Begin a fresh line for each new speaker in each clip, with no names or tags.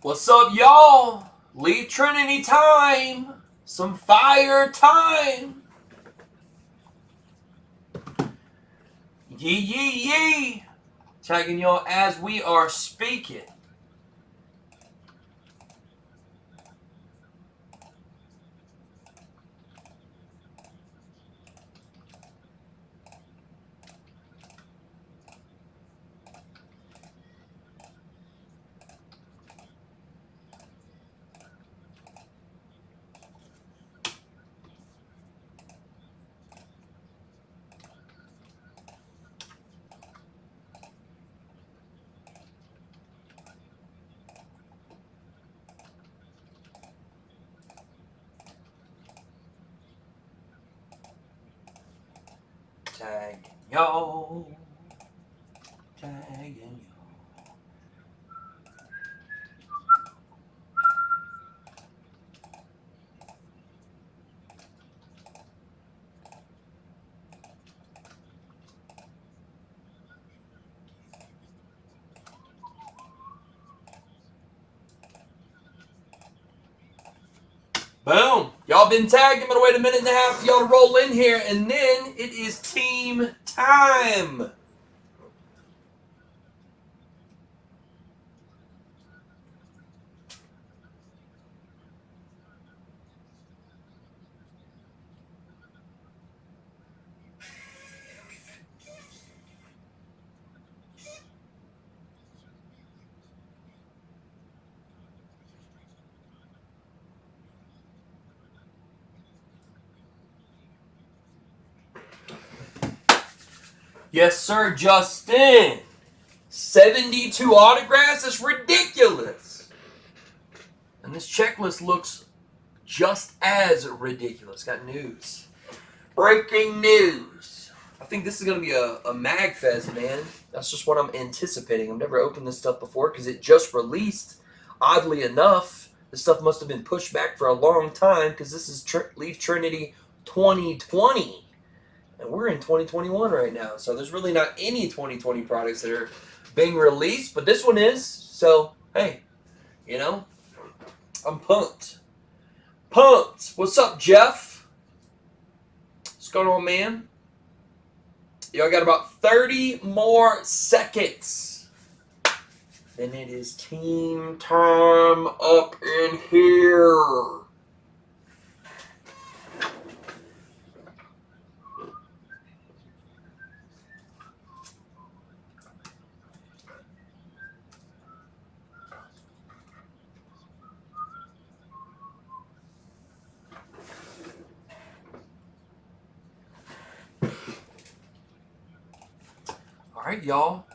What's up, y'all? Leave Trinity time. Some fire time. Yee, yee, yee. Tagging y'all as we are speaking. Tagging y'all. Tagging y'all. Boom. Y'all been tagged. I'm going to wait a minute and a half for y'all to roll in here, and then it is team time. Yes, sir, Justin. 72 autographs? That's ridiculous. And this checklist looks just as ridiculous. Got news. Breaking news. I think this is going to be a mag fest, man. That's just what I'm anticipating. I've never opened this stuff before because it just released. Oddly enough, this stuff must have been pushed back for a long time because this is Leaf Trinity 2020. And we're in 2021 right now. So there's really not any 2020 products that are being released. But this one is. So, hey, I'm pumped. Pumped. What's up, Jeff? What's going on, man? Y'all got about 30 more seconds. Then it is team time up in here. All right, y'all.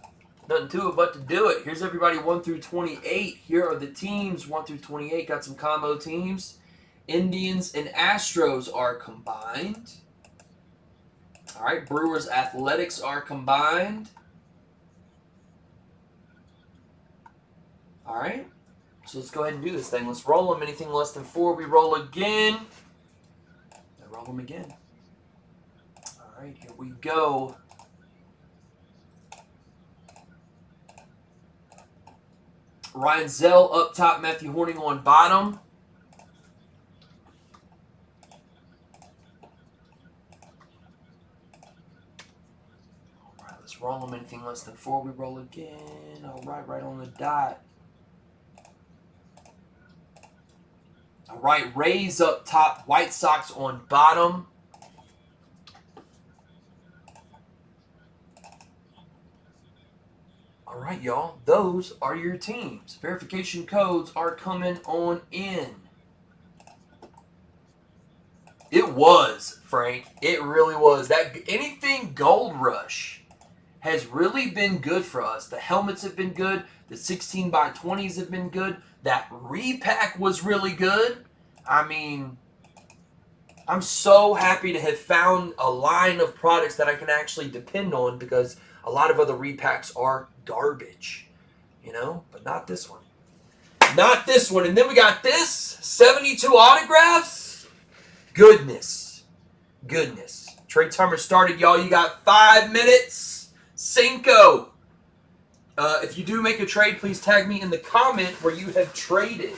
Nothing to it but to do it. Here's everybody 1 through 28. Here are the teams 1 through 28. Got some combo teams. Indians and Astros are combined. All right, Brewers Athletics are combined. All right, so let's go ahead and do this thing. Let's roll them. Anything less than 4, we roll again. I roll them again. All right, here we go. Ryan Zell up top, Matthew Horning on bottom. All right, let's roll them. Anything less than 4, we roll again. All right on the dot. All right, Rays up top, White Sox on bottom. All right, y'all, those are your teams. Verification codes are coming on in. It was, Frank. It really was. That anything Gold Rush has really been good for us. The helmets have been good. The 16x20s have been good. That repack was really good. I mean, I'm so happy to have found a line of products that I can actually depend on because a lot of other repacks are garbage, but not this one. Not this one. And then we got this 72 autographs. Goodness. Trade timer started, y'all. You got 5 minutes. 5, If you do make a trade, please tag me in the comment where you have traded.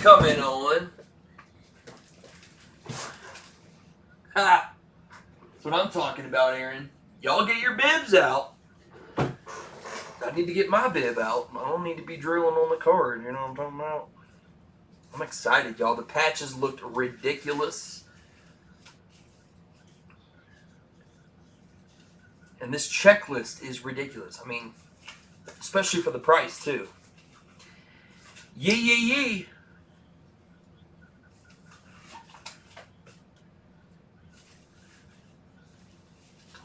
coming on. Ha! That's what I'm talking about, Aaron. Y'all get your bibs out. I need to get my bib out. I don't need to be drilling on the card. You know what I'm talking about? I'm excited, y'all. The patches looked ridiculous. And this checklist is ridiculous. I mean, especially for the price, too. Yee, yee, yee.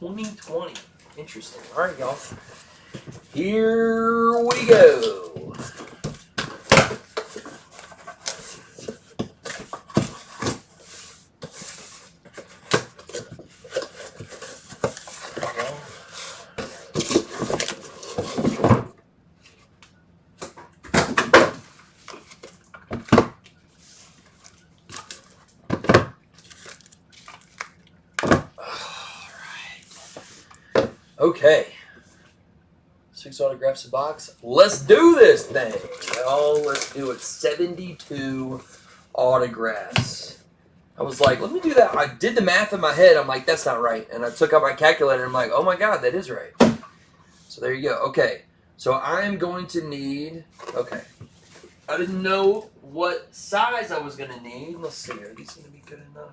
$20.20. Interesting. All right, y'all. Here we go. Okay. 6 autographs a box. Let's do this thing. Oh, let's do it. 72 autographs. I was like, let me do that. I did the math in my head. I'm like, that's not right. And I took out my calculator. And I'm like, oh my God, that is right. So there you go. Okay. So I am going to need, okay. I didn't know what size I was going to need. Let's see. Are these going to be good enough?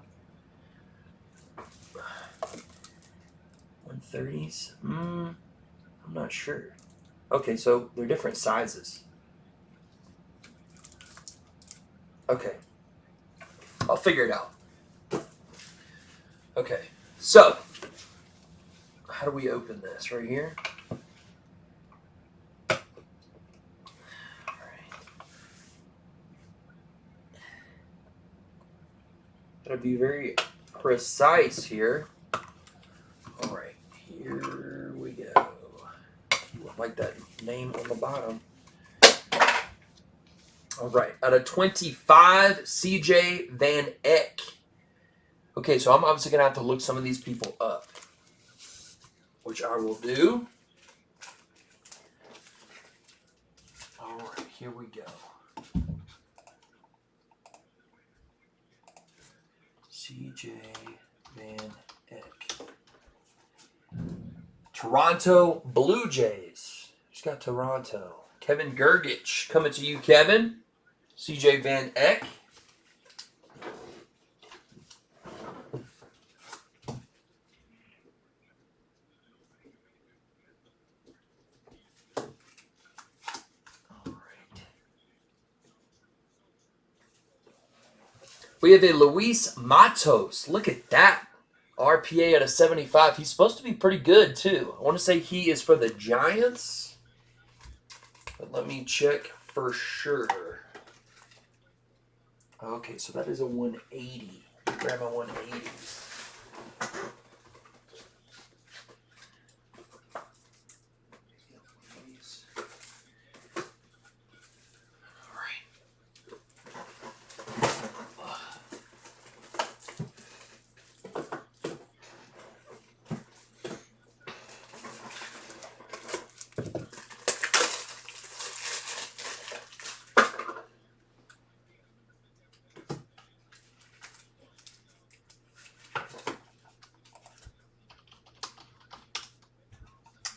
130s? I'm not sure. Okay, so they're different sizes. Okay. I'll figure it out. Okay. So, how do we open this? Right here? Gotta be very precise here. All right, here we go. I like that name on the bottom. All right, out of 25, CJ Van Eck. Okay, so I'm obviously gonna have to look some of these people up, which I will do. All right, here we go. CJ Van Eck. Toronto Blue Jays. Who's got Toronto? Kevin Gergich. Coming to you, Kevin. CJ Van Eck. We have a Luis Matos. Look at that. RPA at a 75. He's supposed to be pretty good, too. I want to say he is for the Giants. But let me check for sure. Okay, so that is a 180. Grab my 180.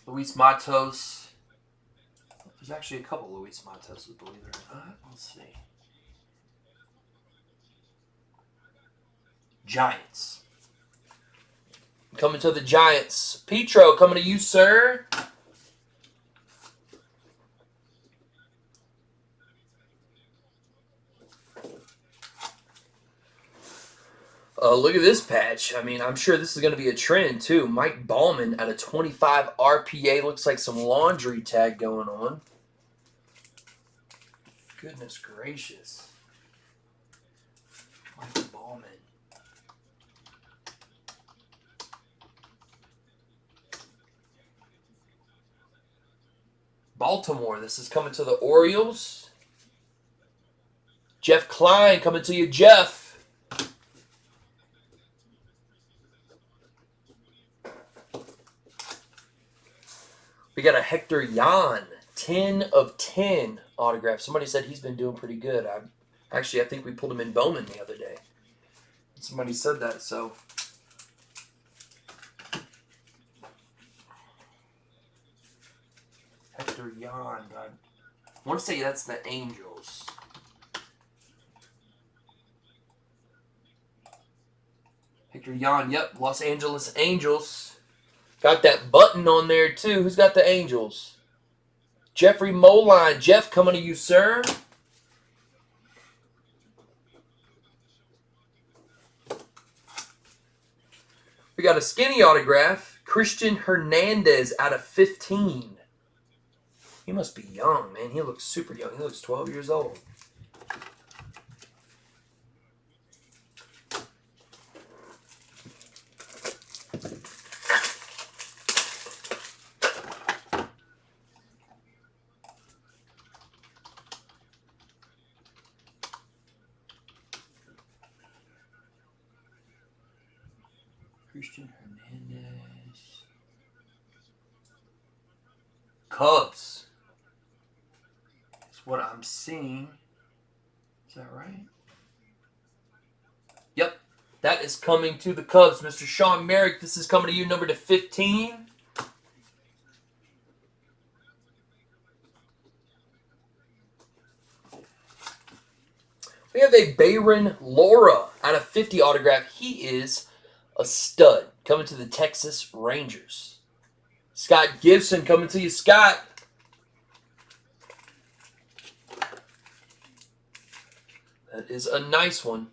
Luis Matos. There's actually a couple Luis Matos, believe it or not. Let's see. Giants. Coming to the Giants. Petro, coming to you, sir. Look at this patch. I mean, I'm sure this is going to be a trend, too. Mike Ballman at a 25 RPA. Looks like some laundry tag going on. Goodness gracious. Mike Ballman. Baltimore. This is coming to the Orioles. Jeff Klein coming to you, Jeff. We got a Hector Yan, 10 of 10 autograph. Somebody said he's been doing pretty good. I Actually, I think we pulled him in Bowman the other day. Somebody said that, so. Hector Yan. I want to say that's the Angels. Hector Yan, yep, Los Angeles Angels. Got that button on there, too. Who's got the Angels? Jeffrey Moline. Jeff, coming to you, sir. We got a skinny autograph. Christian Hernandez out of 15. He must be young, man. He looks super young. He looks 12 years old. Christian Hernandez. Cubs. That's what I'm seeing. Is that right? Yep. That is coming to the Cubs. Mr. Sean Merrick, this is coming to you, number to 15. We have a Bayron Lora out of 50 autograph. He is a stud coming to the Texas Rangers. Scott Gibson coming to you, Scott. That is a nice one.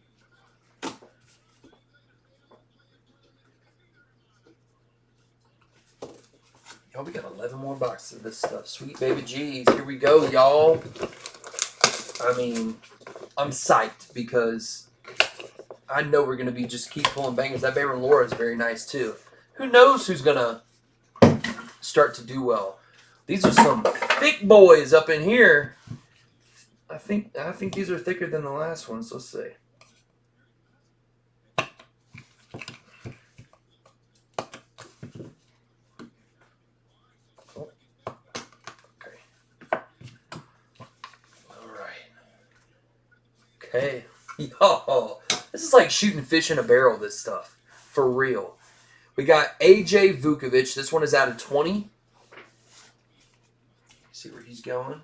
Y'all, we got 11 more boxes of this stuff. Sweet baby G's. Here we go, y'all. I mean, I'm psyched because I know we're going to be just keep pulling bangers. That Bayron Lora is very nice, too. Who knows who's going to start to do well. These are some thick boys up in here. I think these are thicker than the last ones. Let's see. Oh. Okay. All right. Okay. Yo, this is like shooting fish in a barrel, this stuff. For real. We got AJ Vukovich. This one is out of 20. See where he's going.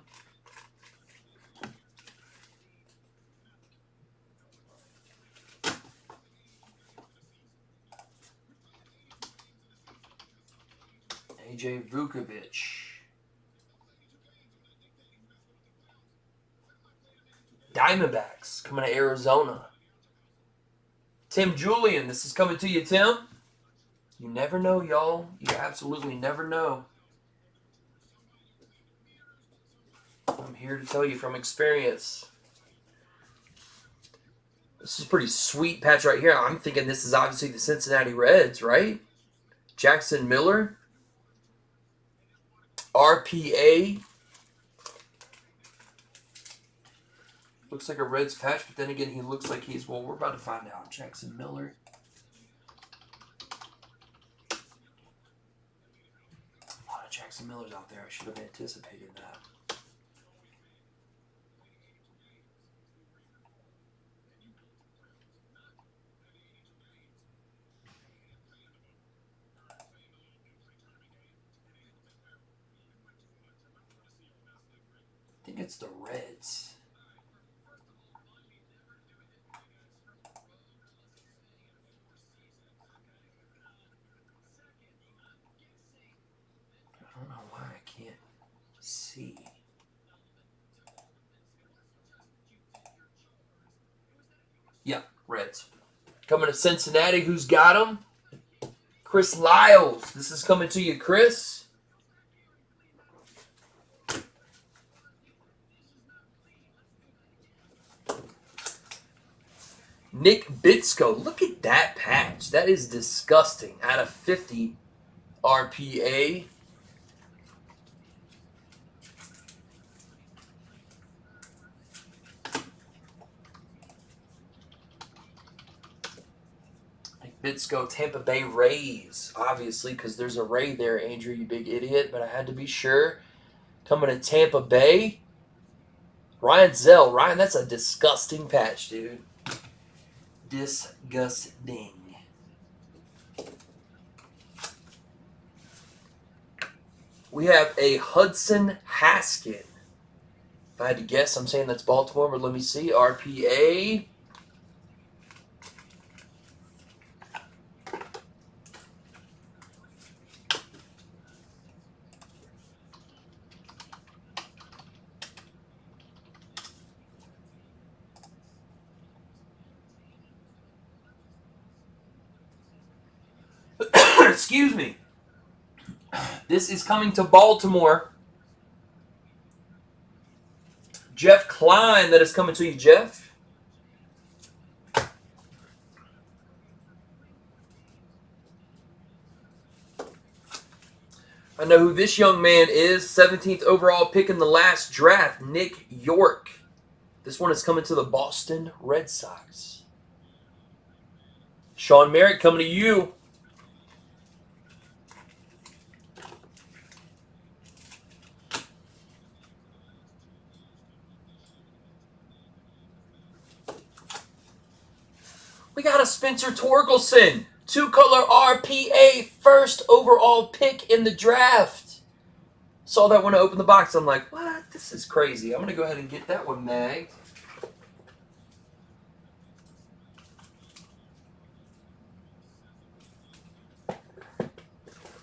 AJ Vukovich. Diamondbacks coming to Arizona. Tim Julian, this is coming to you, Tim. You never know, y'all. You absolutely never know. I'm here to tell you from experience. This is a pretty sweet patch right here. I'm thinking this is obviously the Cincinnati Reds, right? Jackson Miller. RPA. Looks like a Reds patch, but then again, he looks like he's, well, we're about to find out. Jackson Miller. A lot of Jackson Millers out there. I should have anticipated that. I think it's the Reds. I don't know why I can't see. Yeah, Reds. Coming to Cincinnati, who's got them? Chris Lyles. This is coming to you, Chris. Nick Bitsko. Look at that patch. That is disgusting. Out of 50 RPA. Nick Bitsko, Tampa Bay Rays. Obviously, because there's a Ray there, Andrew, you big idiot. But I had to be sure. Coming to Tampa Bay. Ryan Zell. Ryan, that's a disgusting patch, dude. Disgusting. We have a Hudson Haskin. If I had to guess, I'm saying that's Baltimore, but let me see. RPA. Excuse me. This is coming to Baltimore. Jeff Klein, that is coming to you, Jeff. I know who this young man is. 17th overall pick in the last draft, Nick York. This one is coming to the Boston Red Sox. Sean Merritt coming to you. We got a Spencer Torkelson, 2-color RPA, first overall pick in the draft. Saw that when I opened the box. I'm like, what? This is crazy. I'm going to go ahead and get that one magged.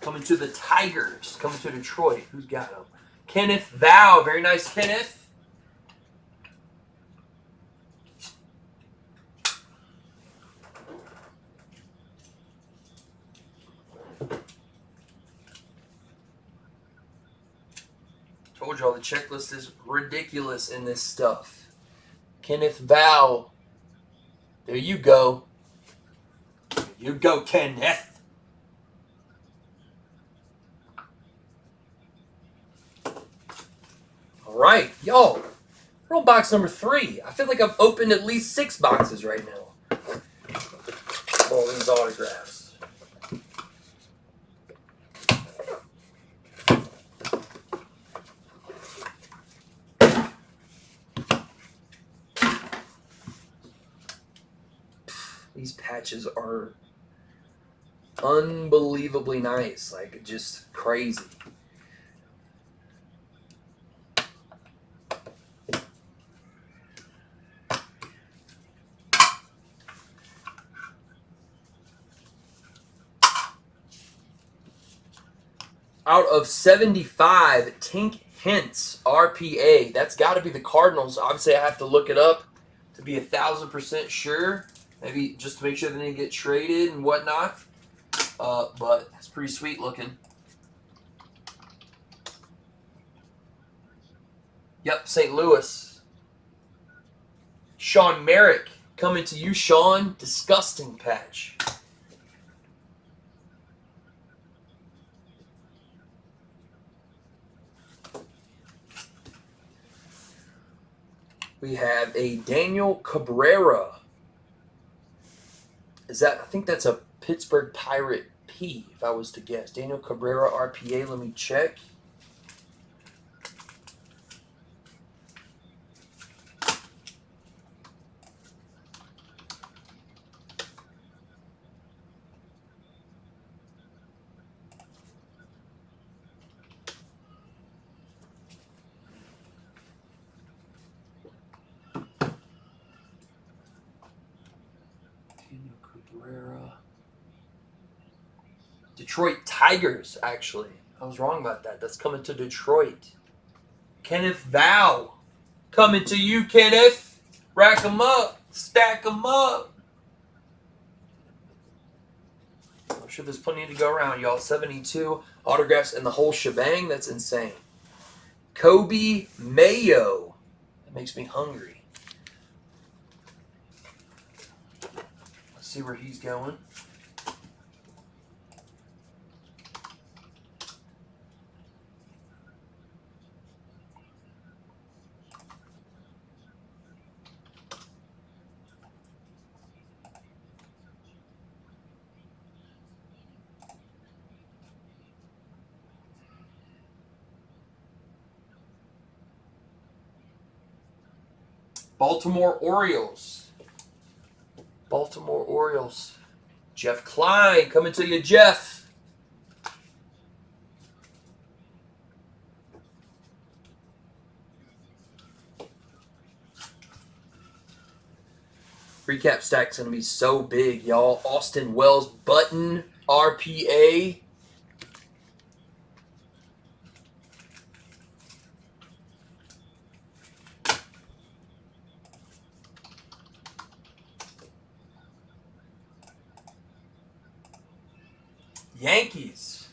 Coming to the Tigers. Coming to Detroit. Who's got him? Kenneth Val. Very nice, Kenneth. Told y'all the checklist is ridiculous in this stuff. Kenneth Val. There you go. There you go, Kenneth. All right, y'all. We're on box number 3. I feel like I've opened at least 6 boxes right now. All these autographs. These patches are unbelievably nice. Like, just crazy. Out of 75, Tink Hintz, RPA. That's got to be the Cardinals. Obviously, I have to look it up to be 1,000% sure. Maybe just to make sure they didn't get traded and whatnot. But it's pretty sweet looking. Yep, St. Louis. Sean Merrick coming to you, Sean. Disgusting patch. We have a Daniel Cabrera. I think that's a Pittsburgh Pirate P, if I was to guess. Daniel Cabrera RPA, let me check. Daniel Cabrera. Detroit Tigers, actually. I was wrong about that. That's coming to Detroit. Kenneth Val. Coming to you, Kenneth. Rack them up. Stack them up. I'm sure there's plenty to go around, y'all. 72 autographs and the whole shebang. That's insane. Kobe Mayo. That makes me hungry. Let's see where he's going. Baltimore Orioles. Baltimore Orioles. Jeff Klein, coming to you, Jeff. Recap stack's going to be so big, y'all. Austin Wells Button, RPA. Yankees.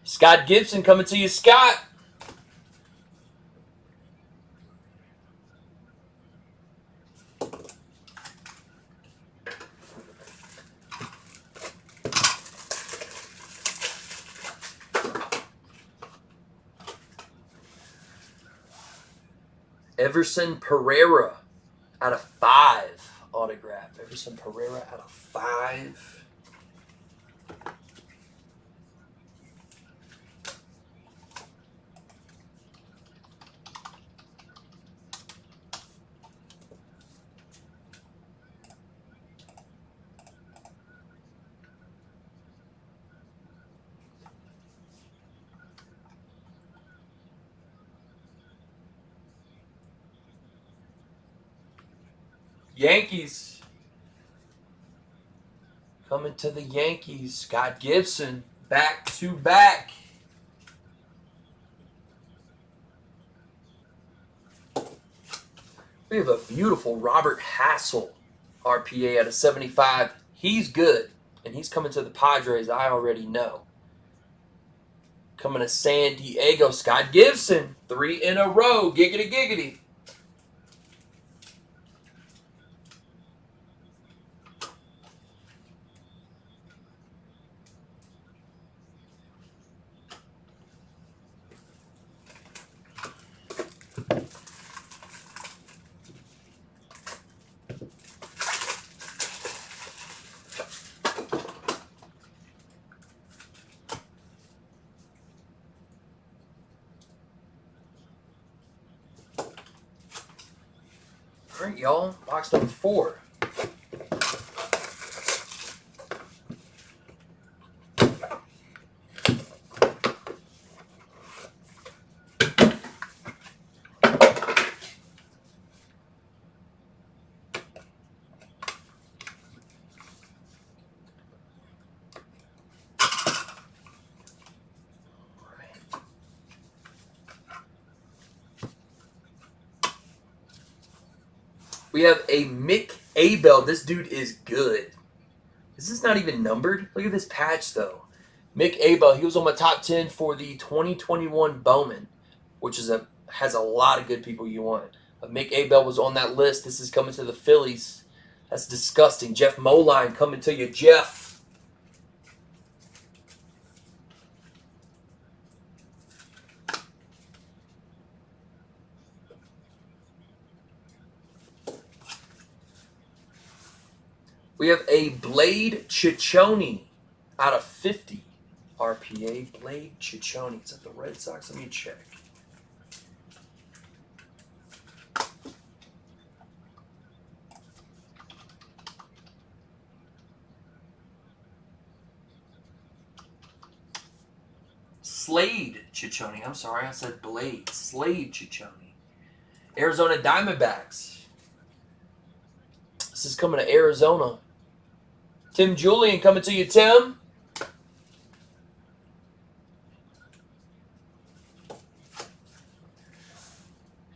Scott Gibson coming to you, Scott. Everson Pereira out of 5 autograph. Everson Pereira out of 5. Yankees. Coming to the Yankees. Scott Gibson. Back to back. We have a beautiful Robert Hassel RPA out of 75. He's good. And he's coming to the Padres, I already know. Coming to San Diego. Scott Gibson. 3 in a row. Giggity, giggity. All right, y'all. Box number 4. We have a Mick Abel. This dude is good. Is this not even numbered? Look at this patch, though. Mick Abel, he was on my top 10 for the 2021 Bowman, which has a lot of good people you want. But Mick Abel was on that list. This is coming to the Phillies. That's disgusting. Jeff Moline coming to you, Jeff. We have a Blade Ciccone out of 50 RPA. Blade Ciccone. Is that the Red Sox? Let me check. Slade Ciccone. I'm sorry, I said Blade. Slade Ciccone. Arizona Diamondbacks. This is coming to Arizona. Tim Julian coming to you, Tim.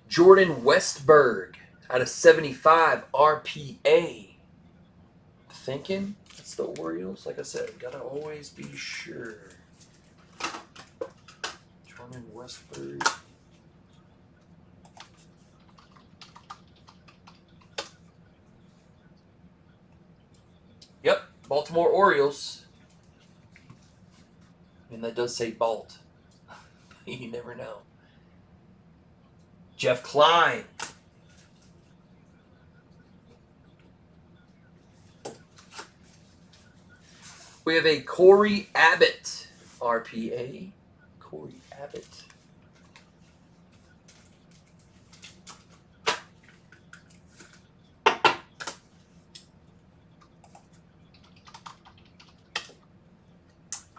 Jordan Westberg out of 75 RPA. Thinking it's the Orioles. Like I said, gotta always be sure. Jordan Westberg. Yep, Baltimore Orioles. I mean, that does say Balt. You never know. Jeff Klein. We have a Corey Abbott RPA. Corey Abbott.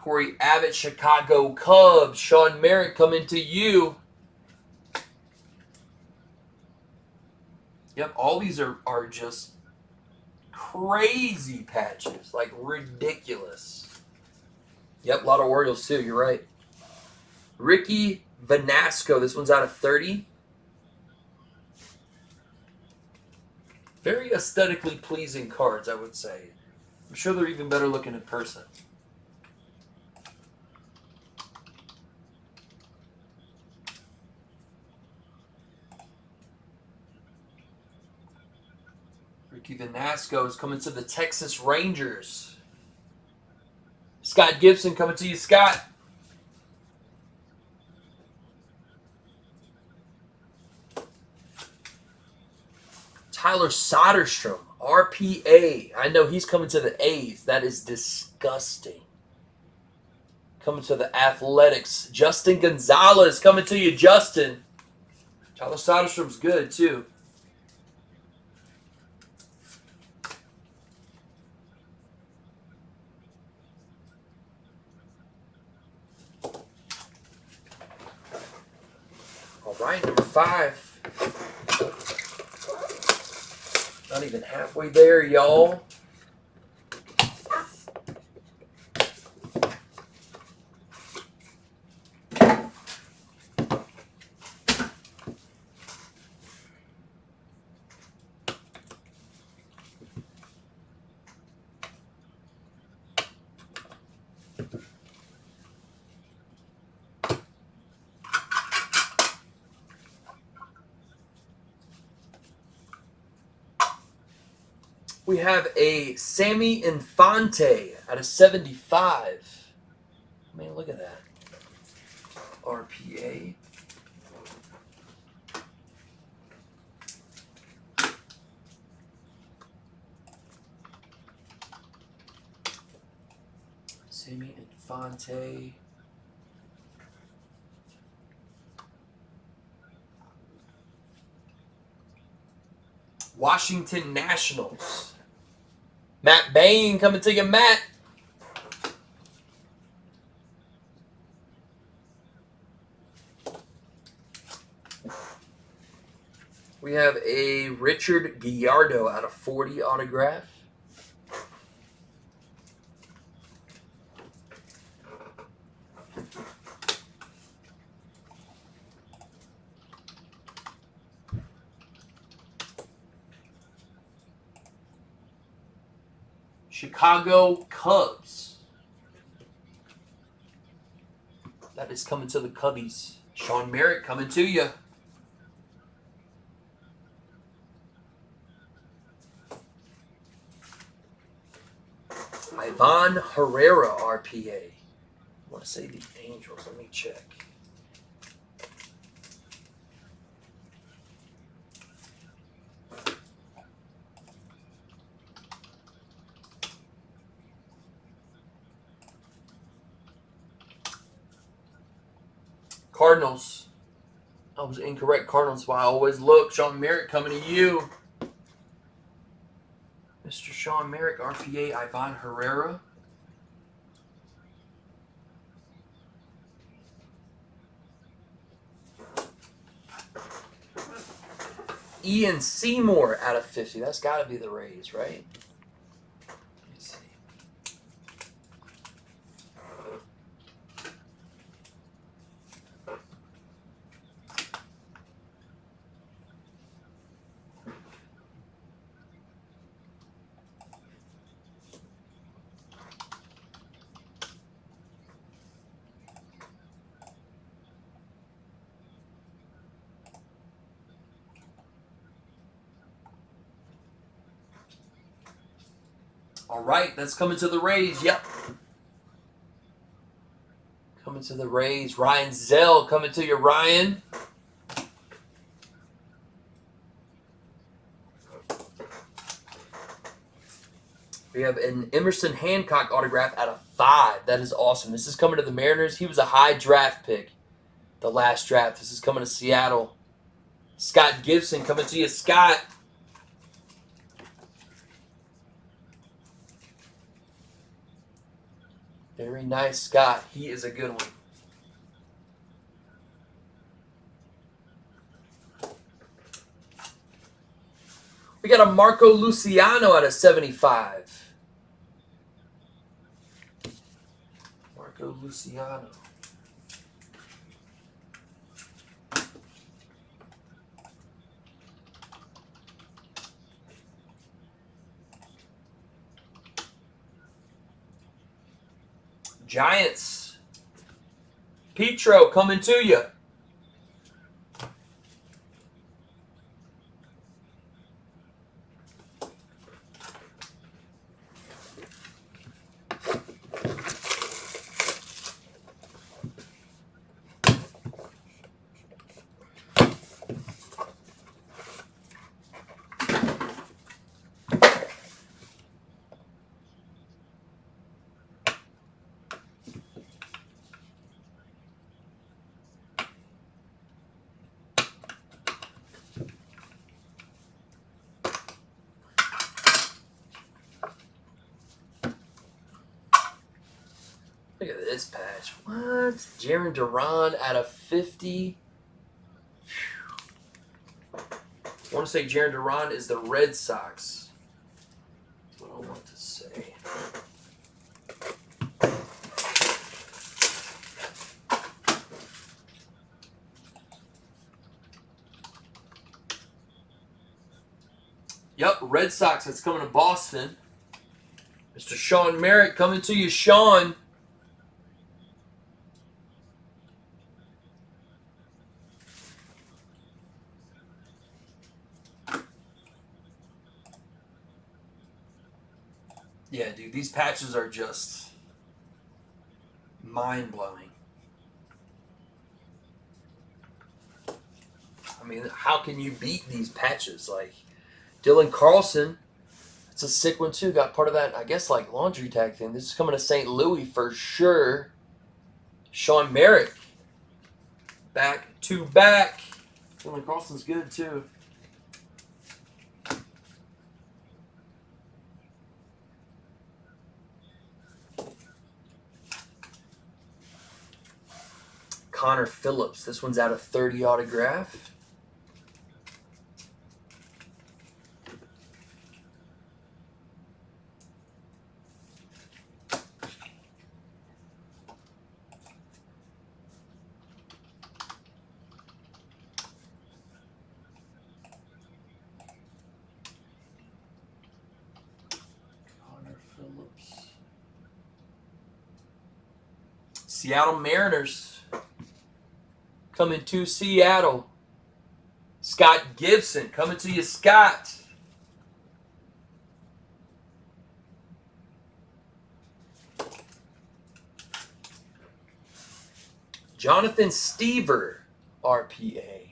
Corey Abbott, Chicago Cubs. Sean Merritt coming to you. Yep, all these are just crazy patches. Like, ridiculous. Yep, a lot of Orioles too. You're right. Ricky Vanasco. This one's out of 30. Very aesthetically pleasing cards, I would say. I'm sure they're even better looking in person. Ricky Vanasco is coming to the Texas Rangers. Scott Gibson coming to you, Scott. Tyler Soderstrom, RPA. I know he's coming to the A's. That is disgusting. Coming to the Athletics. Justin Gonzalez coming to you, Justin. Tyler Soderstrom's good, too. All right, number 5. Not even halfway there, y'all. We have a Sammy Infante out of 75. I mean, look at that. RPA. Sammy Infante. Washington Nationals. Matt Bain coming to you, Matt. We have a Richard Gallardo out of 40 autograph. Chicago Cubs. That is coming to the Cubbies. Sean Merritt coming to you. Ivan Herrera, RPA. I want to say the Angels. Let me check. Cardinals. I was incorrect. Cardinals. Why I always look. Sean Merritt coming to you. Mr. Sean Merritt, RPA, Ivan Herrera. Ian Seymour out of 50. That's got to be the Rays, right? Let's see. All right, that's coming to the Rays. Yep. Coming to the Rays. Ryan Zell coming to you, Ryan. We have an Emerson Hancock autograph out of 5. That is awesome. This is coming to the Mariners. He was a high draft pick the last draft. This is coming to Seattle. Scott Gibson coming to you, Scott. Very nice, Scott. He is a good one. We got a Marco Luciano out of 75. Marco Luciano. Giants. Petro coming to you. Look at this patch. What? Jaron Duran out of 50. I want to say Jaron Duran is the Red Sox. That's what I want to say. Yep, Red Sox. That's coming to Boston. Mr. Sean Merritt coming to you, Sean. Yeah, dude, these patches are just mind-blowing. I mean, how can you beat these patches? Like, Dylan Carlson, it's a sick one too. Got part of that, I guess, like laundry tag thing. This is coming to St. Louis for sure. Sean Merrick, back to back. Dylan Carlson's good too. Connor Phillips. This one's out of 30 autograph. Connor Phillips. Seattle Mariners. Coming to Seattle. Scott Gibson. Coming to you, Scott. Jonathan Stever. RPA.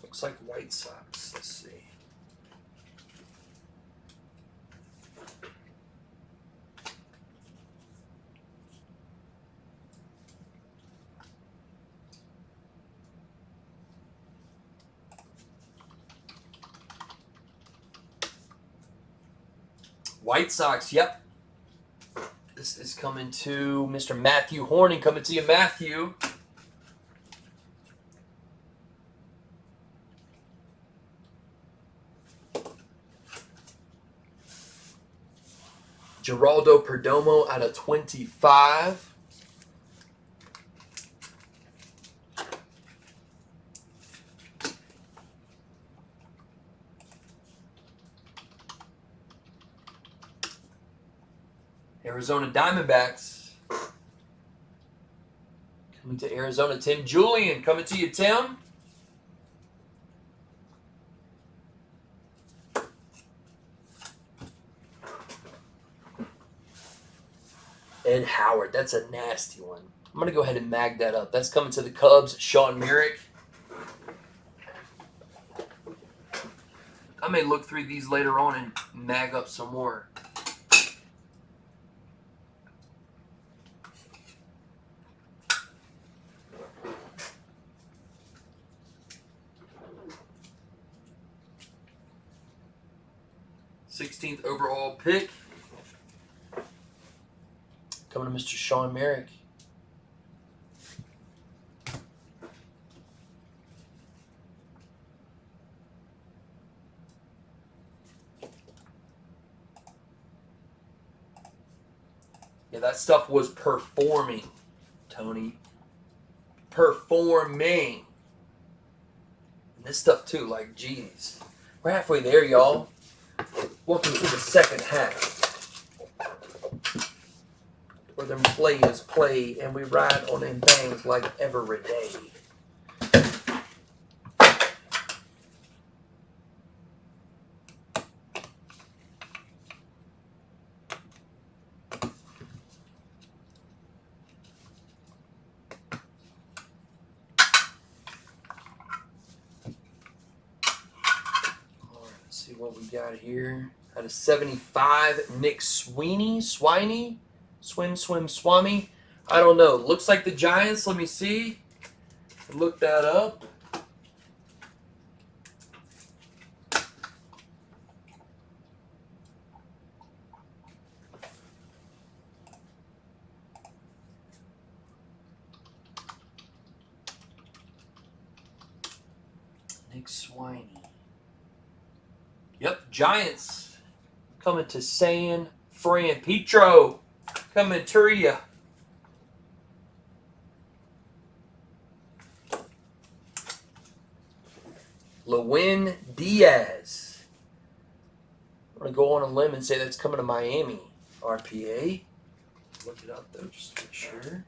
Looks like White Sox. Let's see. White Sox, yep. This is coming to Mr. Matthew Horning. Coming to you, Matthew. Geraldo Perdomo out of 25. Arizona Diamondbacks. Coming to Arizona, Tim Julian. Coming to you, Tim. Ed Howard. That's a nasty one. I'm going to go ahead and mag that up. That's coming to the Cubs, Sean Merrick. I may look through these later on and mag up some more. #16th overall pick. Coming to Mr. Sean Merrick. Yeah, that stuff was performing, Tony. Performing. And this stuff too, like, geez. We're halfway there, y'all. Welcome to the second half. Where them players play and we ride on them things like every day. See what we got here. Out of 75, Nick Sweeney. Swiney? Swami? I don't know. Looks like the Giants. Let me see. Look that up. Nick Swiney. Yep, Giants coming to San Fran. Petro coming to you. Lewin Diaz. I'm going to go on a limb and say that's coming to Miami. RPA. Look it up though, just to make sure.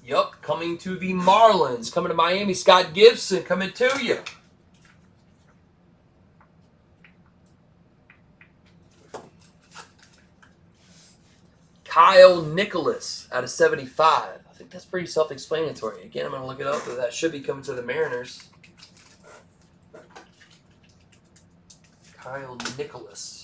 Yup, coming to the Marlins. Coming to Miami, Scott Gibson coming to you. Kyle Nicholas out of 75. I think that's pretty self-explanatory. Again, I'm going to look it up, but that should be coming to the Mariners. Kyle Nicholas.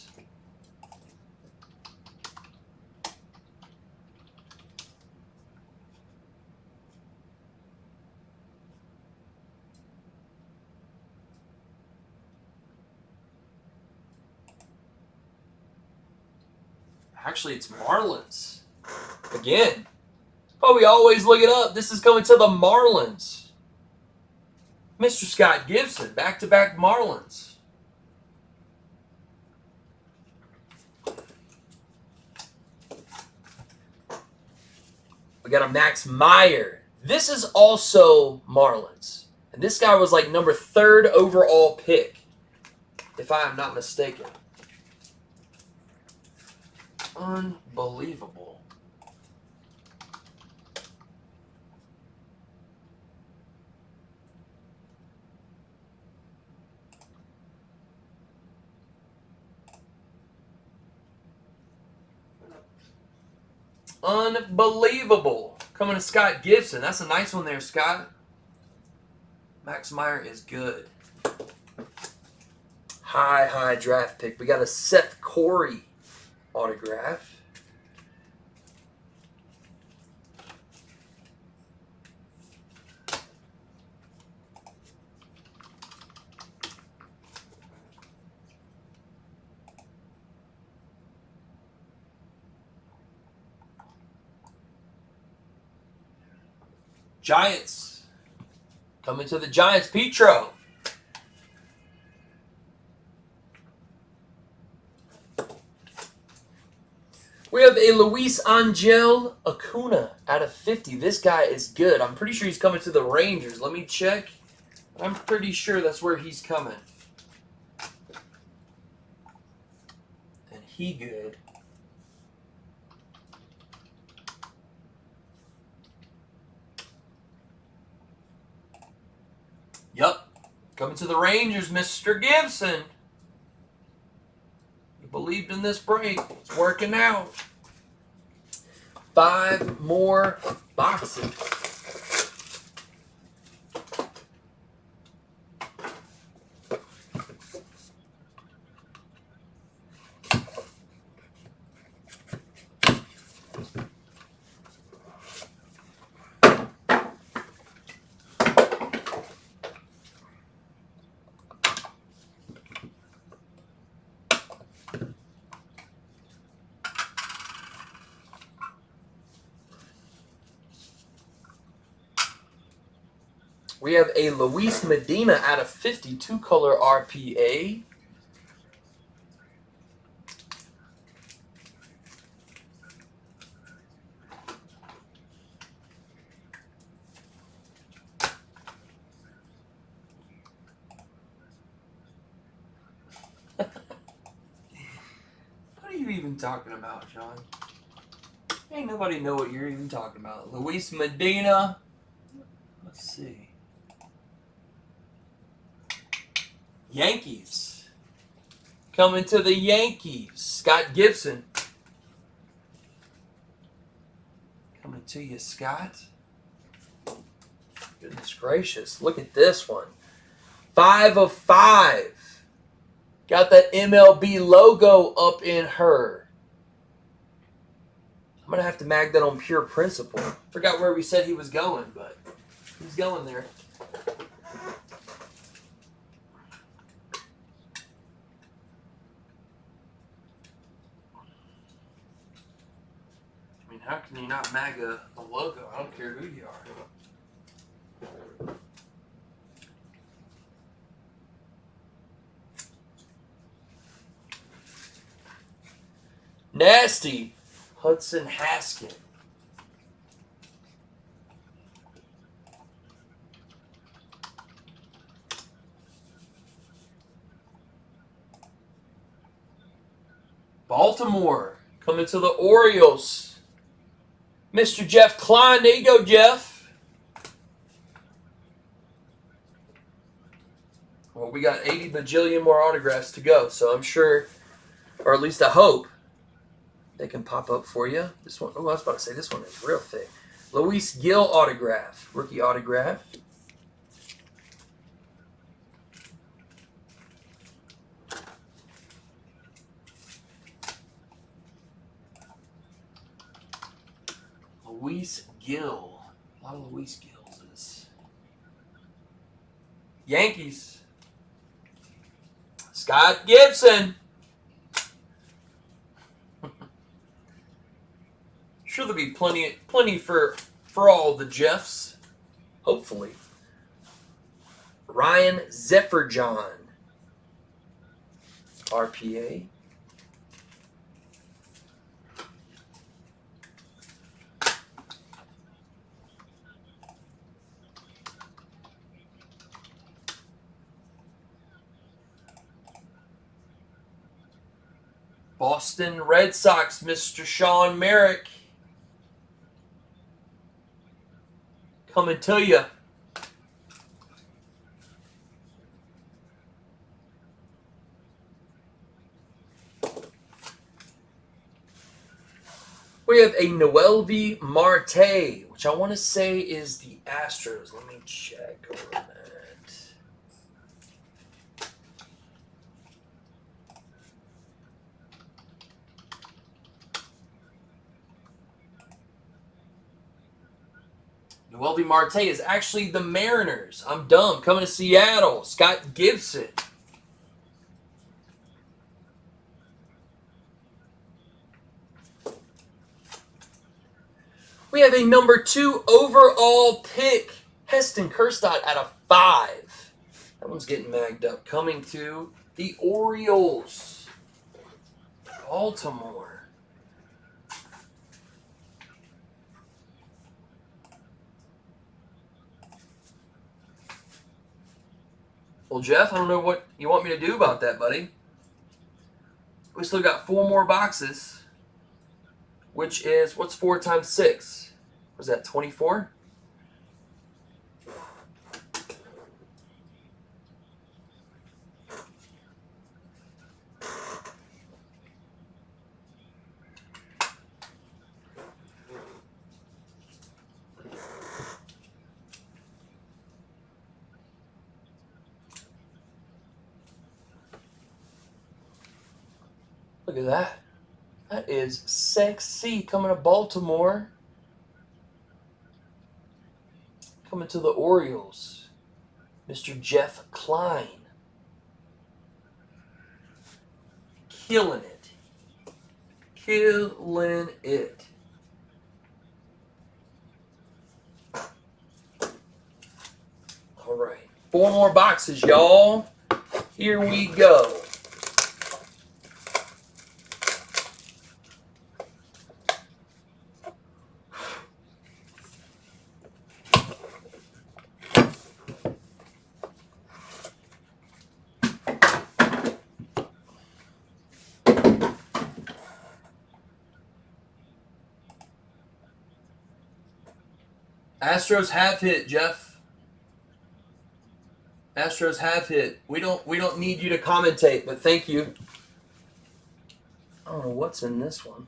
Actually, it's Marlins. Again. Oh, we always look it up. This is coming to the Marlins. Mr. Scott Gibson, back-to-back Marlins. We got a Max Meyer. This is also Marlins. And this guy was like number 3rd overall pick, if I am not mistaken. Unbelievable. Unbelievable. Coming to Scott Gibson. That's a nice one there, Scott. Max Meyer is good. High draft pick. We got a Seth Corey autograph. Giants. Coming to the Giants, Petro. We have a Luis Angel Acuna out of 50. This guy is good. I'm pretty sure he's coming to the Rangers. Let me check. I'm pretty sure that's where he's coming. And he good. Yup. Coming to the Rangers, Mr. Gibson. You believed in this break. It's working out. 5 more boxes. We have a Luis Medina out of 52 color RPA. What are you even talking about, John? Ain't nobody know what you're even talking about. Luis Medina. Let's see. Yankees. Coming to the Yankees. Scott Gibson. Coming to you, Scott. Goodness gracious. Look at this one. 5 of 5. Got that MLB logo up in her. I'm going to have to mag that on pure principle. Forgot where we said he was going, but he's going there. I mean, how can you not mag a logo? I don't care who you are. Nasty. Hudson Haskett. Baltimore. Coming to the Orioles. Mr. Jeff Klein. There you go, Jeff. Well, we got 80 bajillion more autographs to go, so I'm sure, or at least I hope, they can pop up for you. This one, oh, I was about to say this one is real thick. Luis Gil autograph, rookie autograph. Luis Gil. A lot of Luis Gills. Yankees. Scott Gibson. Sure, there'll be plenty for all the Jeffs. Hopefully. Ryan Zefferjohn. RPA. Boston Red Sox, Mr. Sean Merrick. Coming to you. We have a Noelvi Marte, which I want to say is the Astros. Let me check on that. Noelvi Marte is actually the Mariners. I'm dumb. Coming to Seattle. Scott Gibson. We have a number 2 overall pick. Heston Kjerstad out of 5. That one's getting magged up. Coming to the Orioles. Baltimore. Well, Jeff, I don't know what you want me to do about that, buddy. We still got 4 more boxes, which is, what's 4 times 6? Was that 24? Look at that. That is sexy. Coming to Baltimore. Coming to the Orioles. Mr. Jeff Klein. Killing it. Killing it. 4 more boxes, y'all. Here we go. Astros have hit, Jeff. Astros have hit. We don't need you to commentate, but thank you. I don't know what's in this one.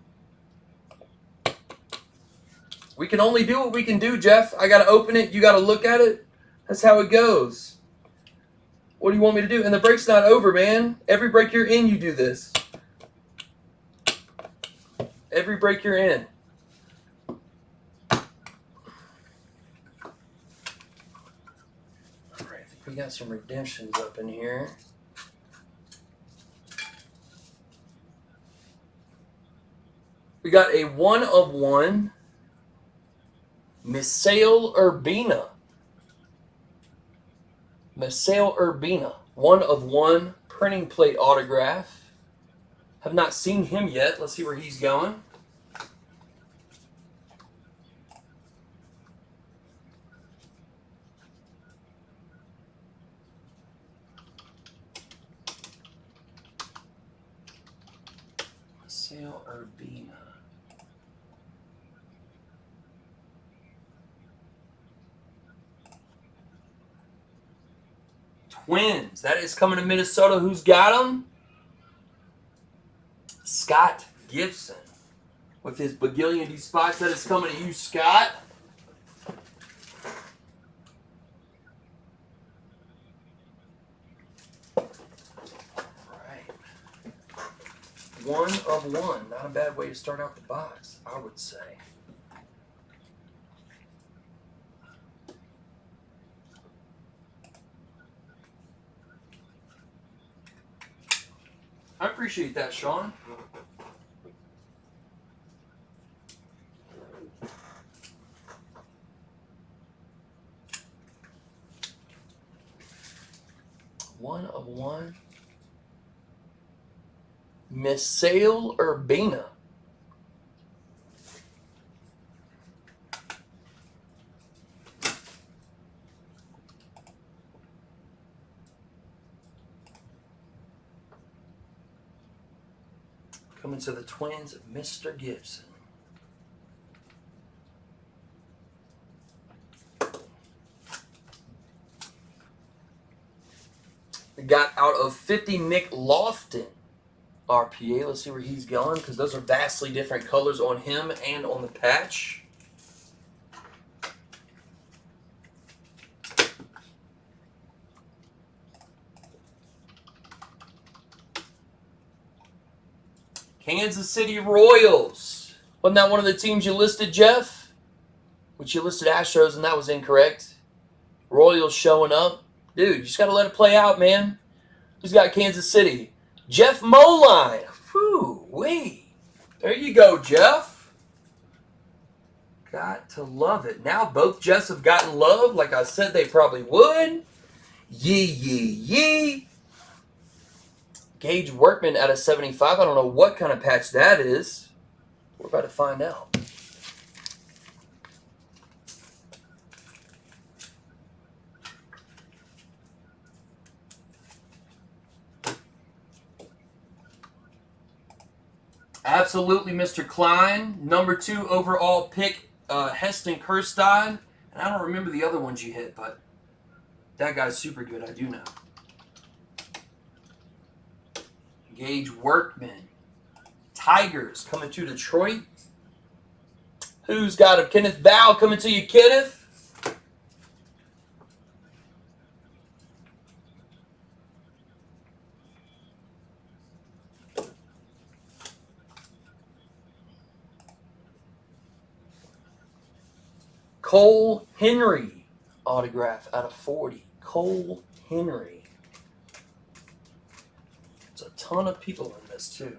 We can only do what we can do, Jeff. I gotta open it. You gotta look at it. That's how it goes. What do you want me to do? And the break's not over, man. Every break you're in, you do this. Every break you're in. We got some redemptions up in here. We got a 1 of 1 Misael Urbina. Misael Urbina. 1 of 1 printing plate autograph. Have not seen him yet. Let's see where he's going. Misael Urbina. Twins. That is coming to Minnesota. Who's got them? Scott Gibson. With his bagillion D spots. That is coming to you, Scott. Right. 1 of 1. Not a bad way to start out the box, I would say. I appreciate that, Sean. One of 1. Misael Urbina. Coming to the Twins, Mr. Gibson. We got out of 50 Nick Lofton RPA. Let's see where he's going because those are vastly different colors on him and on the patch. Kansas City Royals. Wasn't that one of the teams you listed, Jeff? Which you listed Astros, and that was incorrect. Royals showing up. Dude, you just got to let it play out, man. Who's got Kansas City? Jeff Moline. Whew, wait. There you go, Jeff. Got to love it. Now both Jeffs have gotten love, like I said they probably would. Yee, yee, yee. Gage Workman out of 75. I don't know what kind of patch that is. We're about to find out. Absolutely, Mr. Klein. Number 2 overall pick, Heston Kjerstad. And I don't remember the other ones you hit, but that guy's super good. I do know. Gage Workman. Tigers coming to Detroit. Who's got him? Kenneth Val coming to you, Kenneth. Cole Henry autograph out of 40. Cole Henry. There's a ton of people in this too.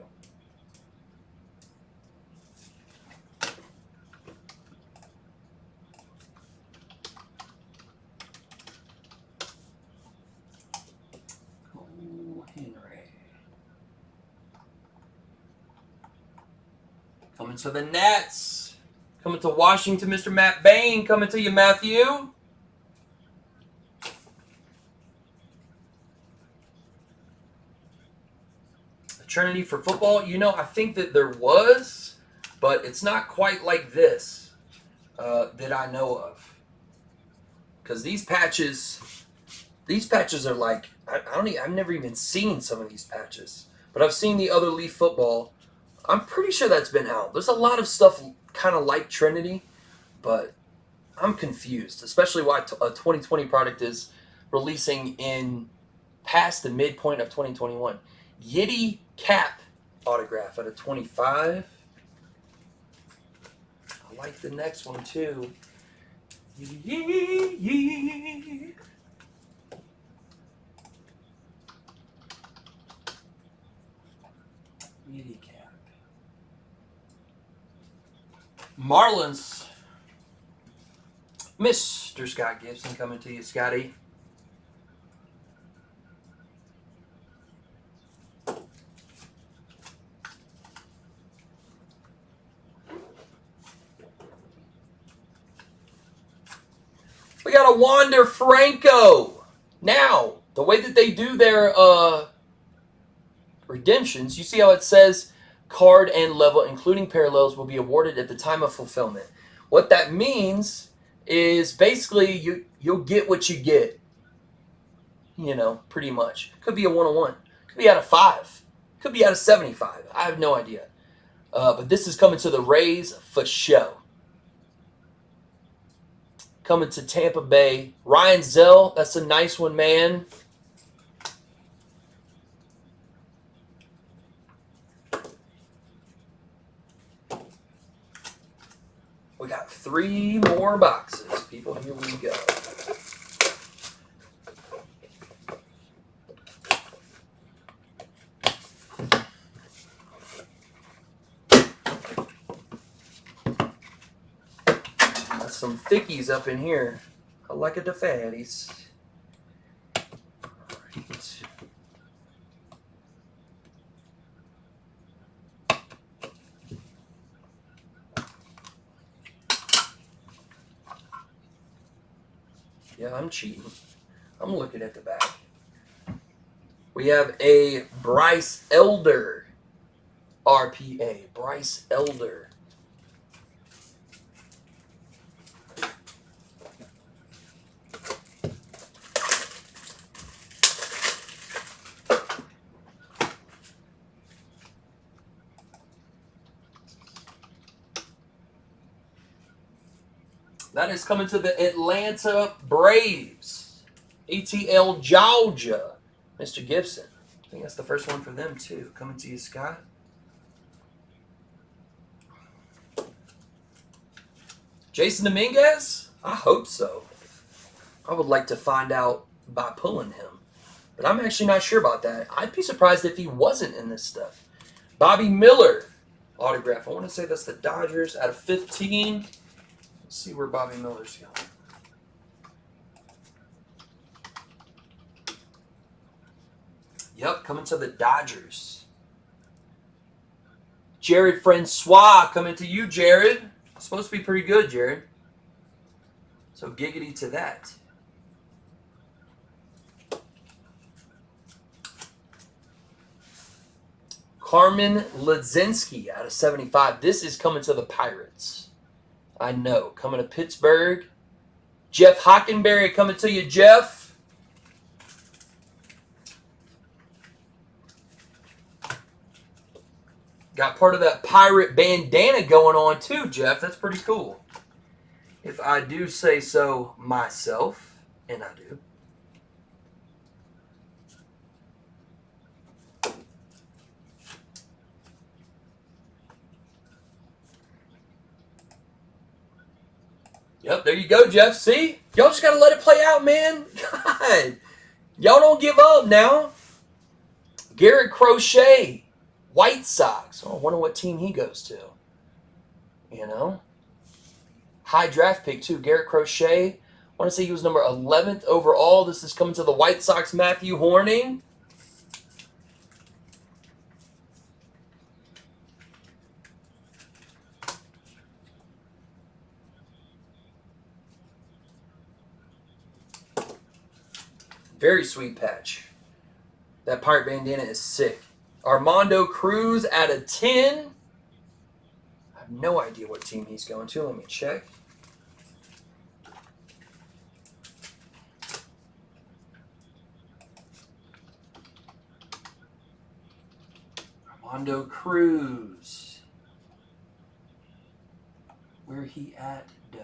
Coming to the Nats. Coming to Washington, Mr. Matt Bain. Coming to you, Matthew. Trinity for football. You know, I think that there was, but it's not quite like this that I know of. Because these patches are like, I've never even seen some of these patches. But I've seen the other Leaf football. I'm pretty sure that's been out. There's a lot of stuff kind of like Trinity, but I'm confused, especially why a 2020 product is releasing in past the midpoint of 2021. Yiddy Cap autograph at a 25. I like the next one too. Yiddy Cap. Marlins. Mr. Scott Gibson coming to you, Scotty. We got a Wander Franco. Now, the way that they do their redemptions, you see how it says card and level, including parallels, will be awarded at the time of fulfillment. What that means is basically you'll get what you get. You know, pretty much. Could be a 101. Could be out of 5. Could be out of 75. I have no idea. But this is coming to the Rays for show. Coming to Tampa Bay. Ryan Zell, that's a nice one, man. We got 3 more boxes. People, here we go. Got some thickies up in here. I like it, the fatties. Right. Yeah, I'm cheating. I'm looking at the back. We have a Bryce Elder RPA. Bryce Elder. That is coming to the Atlanta Braves. ATL Georgia. Mr. Gibson. I think that's the first one for them, too. Coming to you, Scott. Jason Dominguez? I hope so. I would like to find out by pulling him. But I'm actually not sure about that. I'd be surprised if he wasn't in this stuff. Bobby Miller autograph. I want to say that's the Dodgers out of 15. Let's see where Bobby Miller's going. Yep, coming to the Dodgers. Jared Francois coming to you, Jared. Supposed to be pretty good, Jared. So giggity to that. Carmen Ledzinski out of 75. This is coming to the Pirates. I know. Coming to Pittsburgh. Jeff Hockenberry coming to you, Jeff. Got part of that pirate bandana going on too, Jeff. That's pretty cool. If I do say so myself, and I do. Yep, there you go, Jeff. See? Y'all just got to let it play out, man. God. Y'all don't give up now. Garrett Crochet, White Sox. Oh, I wonder what team he goes to. You know? High draft pick, too. Garrett Crochet. I want to say he was number 11th overall. This is coming to the White Sox, Matthew Horning. Very sweet patch. That pirate bandana is sick. Armando Cruz out of 10. I have no idea what team he's going to. Let me check. Armando Cruz. Where he at, though?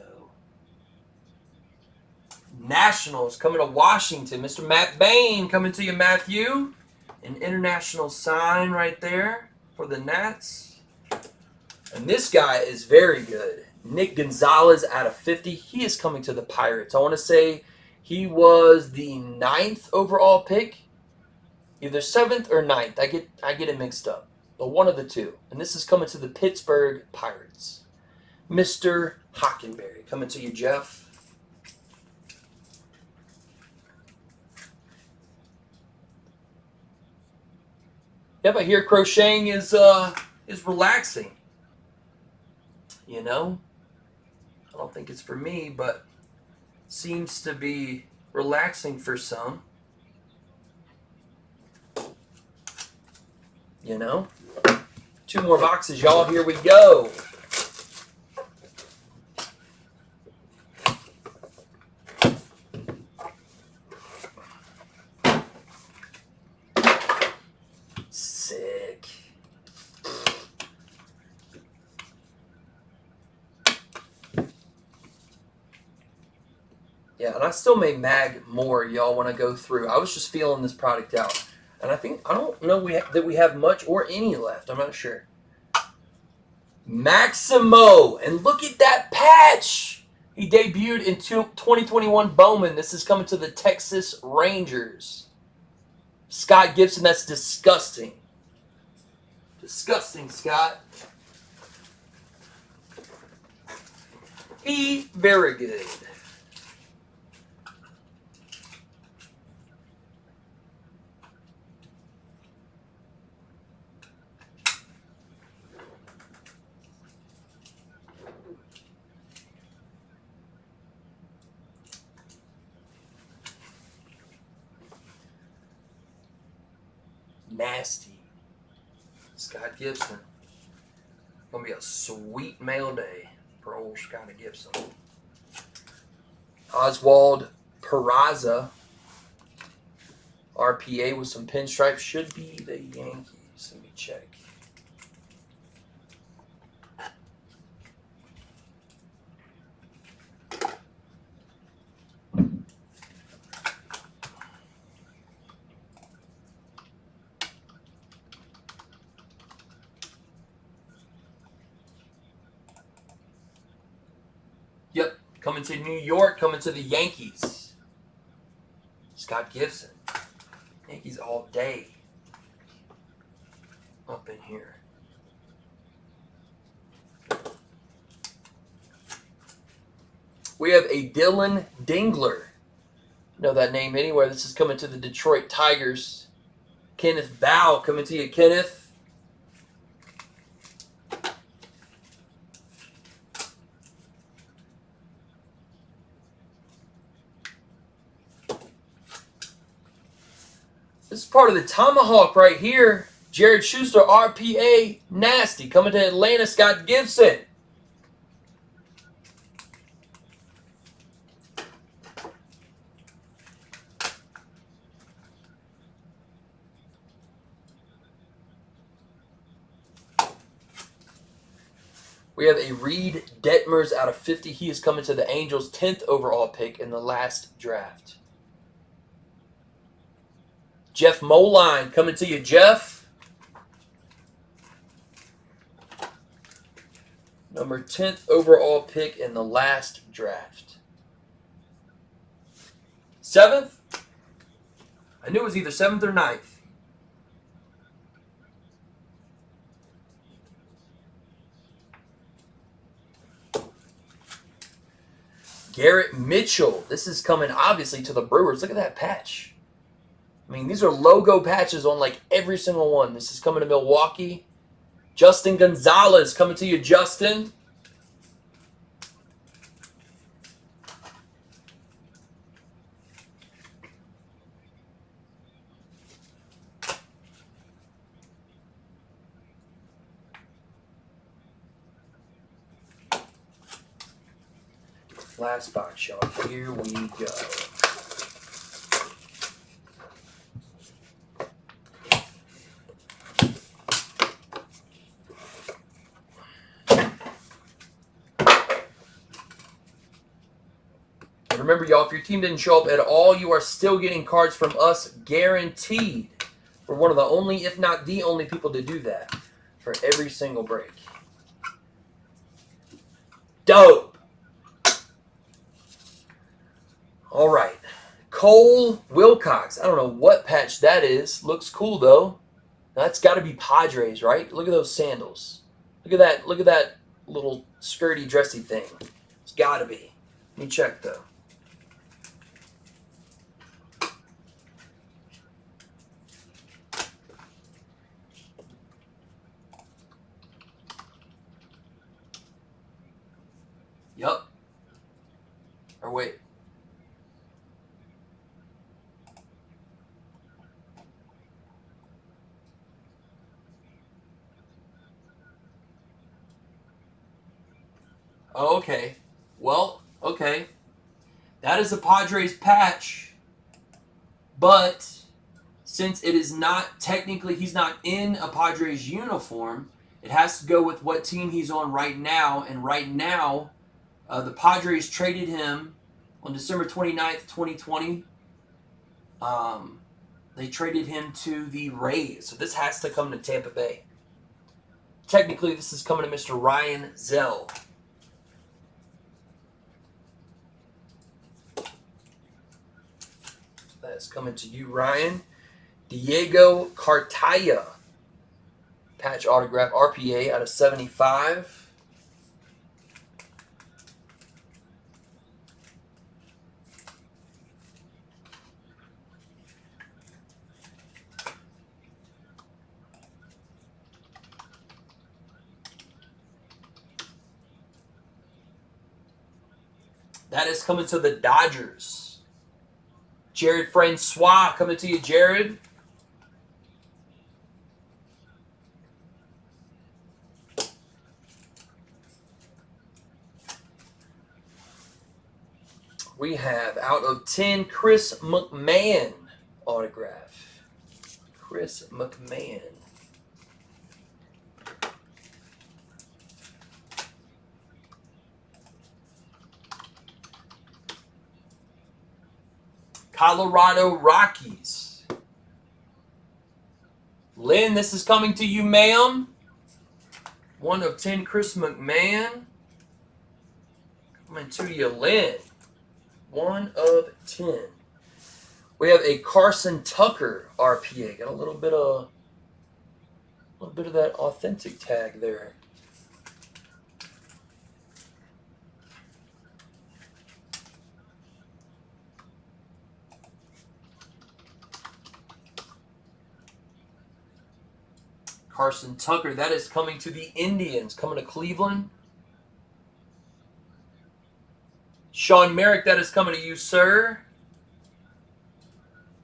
Nationals coming to Washington. Mr. Matt Bain coming to you, Matthew. An international sign right there for the Nats. And this guy is very good. Nick Gonzalez out of 50. He is coming to the Pirates. I want to say he was the 9th overall pick. Either 7th or 9th. I get it mixed up. But one of the two. And this is coming to the Pittsburgh Pirates. Mr. Hockenberry. Coming to you, Jeff. Yep, I hear crocheting is relaxing. You know? I don't think it's for me, but seems to be relaxing for some. You know? 2 more boxes, y'all. Here we go. Sick. Yeah, and I still may mag more, y'all, when I go through. I was just feeling this product out. And I don't know that we have much or any left. I'm not sure. Maximo. And look at that patch. He debuted in 2021 Bowman. This is coming to the Texas Rangers. Scott Gibson, that's disgusting. Disgusting, Scott. Very good. Nasty. Scott Gibson. Gonna be a sweet mail day for old Scotty Gibson. Oswald Peraza. RPA with some pinstripes. Should be the Yankees. Let me check. Yep, coming to New York, coming to the Yankees. Scott Gibson. Yankees all day. Up in here. We have a Dylan Dingler. Know that name anywhere. This is coming to the Detroit Tigers. Kenneth Val coming to you, Kenneth. This is part of the Tomahawk right here. Jared Schuster, RPA, nasty. Coming to Atlanta, Scott Gibson. We have a Reed Detmers out of 50. He is coming to the Angels, 10th overall pick in the last draft. Jeff Moline coming to you, Jeff. Number 10th overall pick in the last draft. 7th? I knew it was either 7th or 9th. Garrett Mitchell. This is coming, obviously, to the Brewers. Look at that patch. I mean, these are logo patches on, like, every single one. This is coming to Milwaukee. Justin Gonzalez coming to you, Justin. Last box, y'all. Here we go. And remember, y'all, if your team didn't show up at all, you are still getting cards from us, guaranteed. We're one of the only, if not the only people to do that for every single break. Dope. All right. Cole Wilcox. I don't know what patch that is. Looks cool, though. That's got to be Padres, right? Look at those sandals. Look at that. Look at that little skirty, dressy thing. It's got to be. Let me check, though. Yup. Or wait. Oh, okay. Well, okay. That is a Padres patch. But since it is not, technically he's not in a Padres uniform, it has to go with what team he's on right now. And right now, the Padres traded him on December 29th, 2020. They traded him to the Rays. So this has to come to Tampa Bay. Technically, this is coming to Mr. Ryan Zell. That's coming to you, Ryan. Diego Cartaya. Patch autograph RPA out of 75. That is coming to the Dodgers. Jared Francois coming to you, Jared. We have out of 10, Chris McMahon autograph. Chris McMahon. Colorado Rockies. Lynn, this is coming to you, ma'am. 1 of 10, Chris McMahon. Coming to you, Lynn. 1 of 10. We have a Carson Tucker RPA. Got a little bit of that authentic tag there. Carson Tucker, that is coming to the Indians, coming to Cleveland. Sean Merrick, that is coming to you, sir.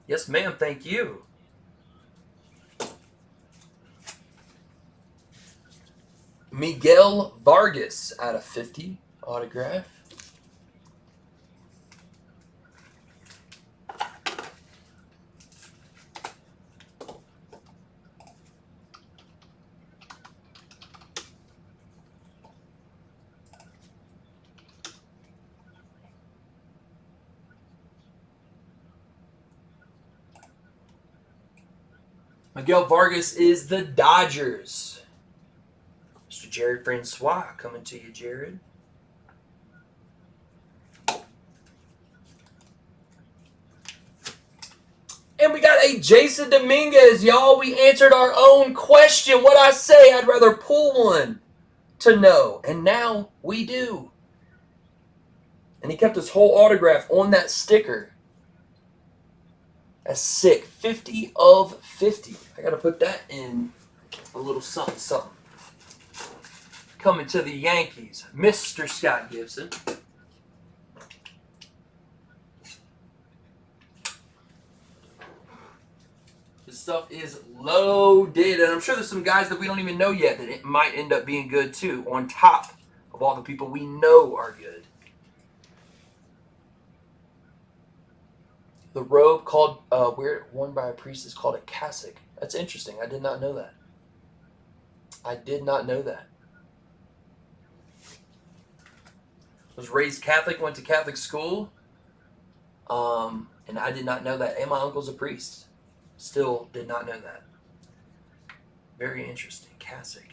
Yes, ma'am, thank you. Miguel Vargas out of 50, autograph. Miguel Vargas is the Dodgers. Mr. Jared Francois coming to you, Jared. And we got a Jason Dominguez, y'all. We answered our own question. What I say, I'd rather pull one to know. And now we do. And he kept his whole autograph on that sticker. That's sick. 50 of 50. I got to put that in a little something, something. Coming to the Yankees, Mr. Scott Gibson. This stuff is loaded. And I'm sure there's some guys that we don't even know yet that it might end up being good too, on top of all the people we know are good. The robe called worn by a priest is called a cassock. That's interesting. I did not know that. I did not know that. Was raised Catholic, went to Catholic school, and I did not know that. And my uncle's a priest. Still did not know that. Very interesting. Cassock.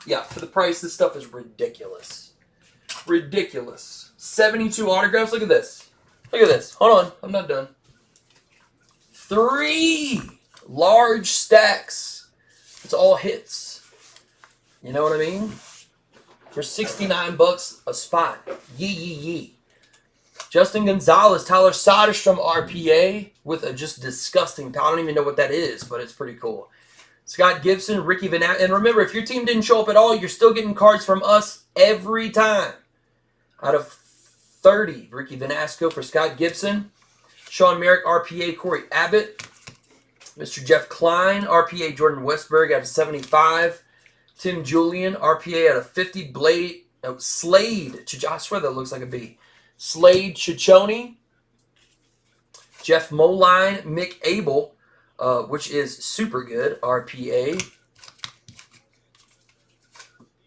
Yeah, for the price, this stuff is ridiculous. Ridiculous. 72 autographs. Look at this. Look at this. Hold on. I'm not done. 3 large stacks. It's all hits. You know what I mean? For $69 a spot. Yee, yee, yee. Justin Gonzalez, Tyler Soderstrom RPA with a just disgusting, I don't even know what that is, but it's pretty cool. Scott Gibson, Ricky Van Atten. And remember, if your team didn't show up at all, you're still getting cards from us every time. Out of 30, Ricky Vanasco for Scott Gibson. Sean Merrick, RPA, Corey Abbott. Mr. Jeff Klein, RPA, Jordan Westberg out of 75. Tim Julian, RPA out of 50. Slade, I swear that looks like a B. Slade Ciccone. Jeff Moline, Mick Abel, which is super good, RPA.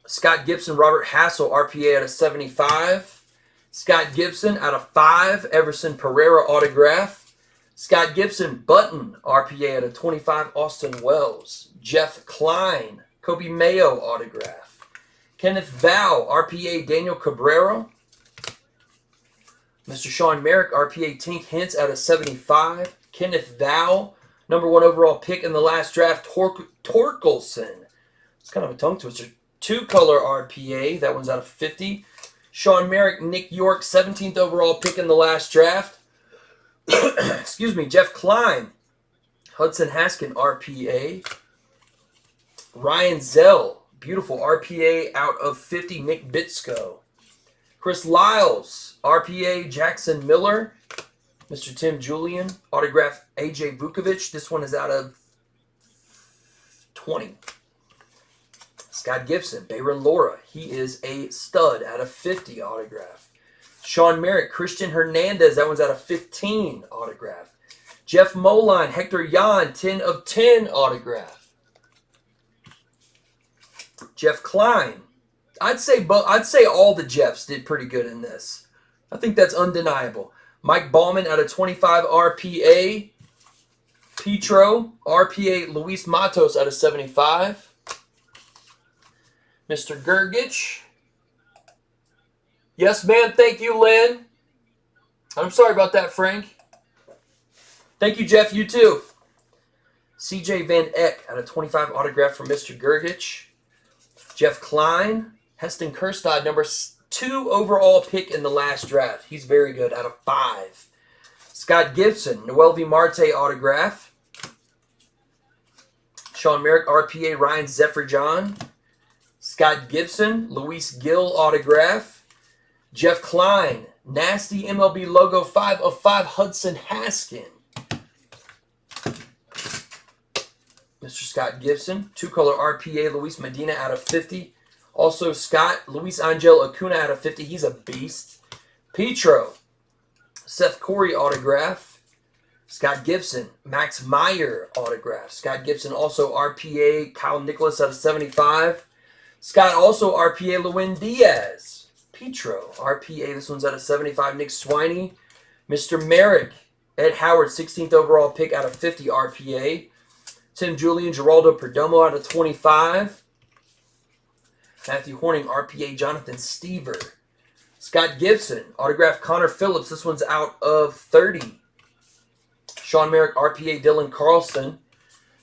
Scott Gibson, Robert Hassel, RPA out of 75. Scott Gibson out of 5, Everson Pereira autograph. Scott Gibson, Button, RPA out of 25, Austin Wells. Jeff Klein, Kobe Mayo autograph. Kenneth Val, RPA, Daniel Cabrera. Mr. Sean Merrick, RPA, Tink Hintz out of 75. Kenneth Val, #1 overall pick in the last draft, Torkelson. It's kind of a tongue twister. 2-color RPA, that one's out of 50. Sean Merrick, Nick York, 17th overall pick in the last draft. Excuse me, Jeff Klein, Hudson Haskin, RPA. Ryan Zell, beautiful RPA out of 50, Nick Bitsko. Chris Lyles, RPA, Jackson Miller. Mr. Tim Julian, autograph AJ Vukovic. This one is out of 20. Scott Gibson, Bayron Laura. He is a stud out of 50 autograph. Sean Merrick, Christian Hernandez. That one's out of 15 autograph. Jeff Moline, Hector Yan, 10 of 10 autograph. Jeff Klein. I'd say all the Jeffs did pretty good in this. I think that's undeniable. Mike Ballman out of 25 RPA. Petro, RPA, Luis Matos out of 75. Mr. Gergich. Yes, ma'am. Thank you, Lynn. I'm sorry about that, Frank. Thank you, Jeff. You too. CJ Van Eck out of 25 autograph from Mr. Gergich. Jeff Klein. Heston Kjerstad, #2 overall pick in the last draft. He's very good out of 5. Scott Gibson, Noel V. Marte autograph. Sean Merrick, RPA, Ryan Zephyr-John. Scott Gibson, Luis Gill autograph. Jeff Klein, nasty MLB logo 5 of 5, Hudson Haskin. Mr. Scott Gibson, 2-color RPA, Luis Medina out of 50. Also, Scott, Luis Angel Acuna out of 50. He's a beast. Petro, Seth Corey autograph. Scott Gibson, Max Meyer autograph. Scott Gibson also RPA, Kyle Nicholas out of 75. Scott also RPA, Lewin Diaz. Petro, RPA, this one's out of 75. Nick Swiney. Mr. Merrick, Ed Howard, 16th overall pick out of 50 RPA. Tim Julian, Geraldo Perdomo out of 25. Matthew Horning, RPA, Jonathan Stever. Scott Gibson, autograph Connor Phillips. This one's out of 30. Sean Merrick, RPA, Dylan Carlson.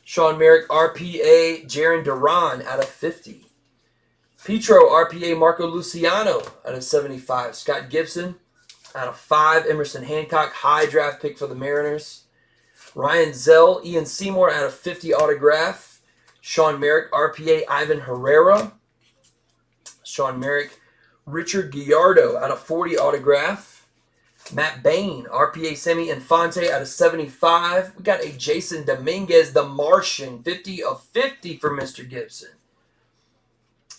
Sean Merrick, RPA, Jaron Duran out of 50. Petro, RPA, Marco Luciano out of 75. Scott Gibson out of 5. Emerson Hancock, high draft pick for the Mariners. Ryan Zell, Ian Seymour out of 50 autograph. Sean Merrick, RPA, Ivan Herrera. Sean Merrick, Richard Gallardo out of 40 autograph. Matt Bain, RPA, Sammy Infante out of 75. We got a Jason Dominguez, the Martian, 50 of 50 for Mr. Gibson.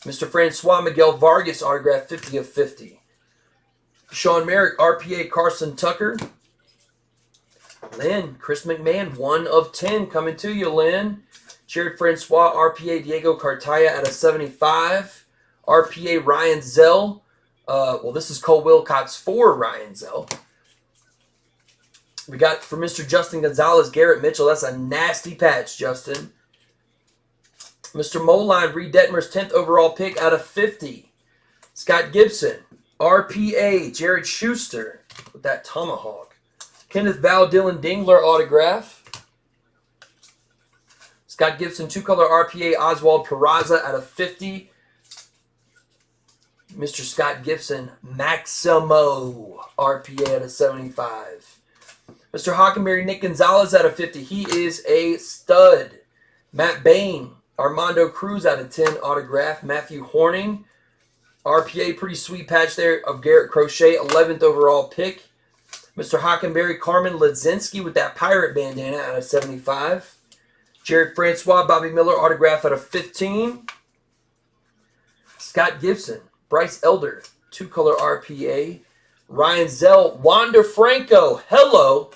Mr. Francois Miguel Vargas autograph 50 of 50. Sean Merrick RPA Carson Tucker. Lynn, Chris McMahon 1 of 10 coming to you, Lynn. Jared Francois RPA Diego Cartaya out of 75. RPA Ryan Zell. Well, this is Cole Wilcox for Ryan Zell. We got for Mr. Justin Gonzalez, Garrett Mitchell. That's a nasty patch, Justin. Mr. Moline, Reed Detmer's 10th overall pick out of 50. Scott Gibson, RPA, Jared Schuster with that tomahawk. Kenneth Val, Dylan Dingler autograph. Scott Gibson, 2-color RPA, Oswald Peraza out of 50. Mr. Scott Gibson, Maximo, RPA out of 75. Mr. Hockenberry, Nick Gonzalez out of 50. He is a stud. Matt Bain, Armando Cruz out of 10 autograph. Matthew Horning, RPA, pretty sweet patch there of Garrett Crochet, 11th overall pick. Mr. Hockenberry, Carmen Ledzinski with that pirate bandana out of 75. Jared Francois, Bobby Miller autograph out of 15. Scott Gibson, Bryce Elder, 2-color RPA. Ryan Zell, Wander Franco, hello.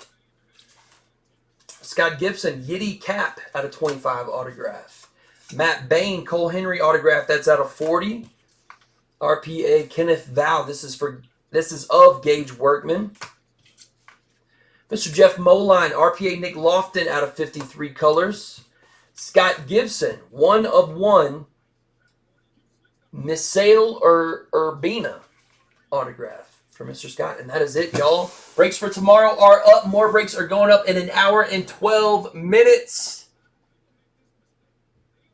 Scott Gibson, Yiddy Cap out of 25 autograph. Matt Bain, Cole Henry autograph, that's out of 40. RPA Kenneth Val, this is of Gage Workman. Mr. Jeff Moline, RPA Nick Lofton out of 53 colors. Scott Gibson, 1 of 1. Misael or Urbina autograph for Mr. Scott. And that is it, y'all. Breaks for tomorrow are up. More breaks are going up in an hour and 12 minutes.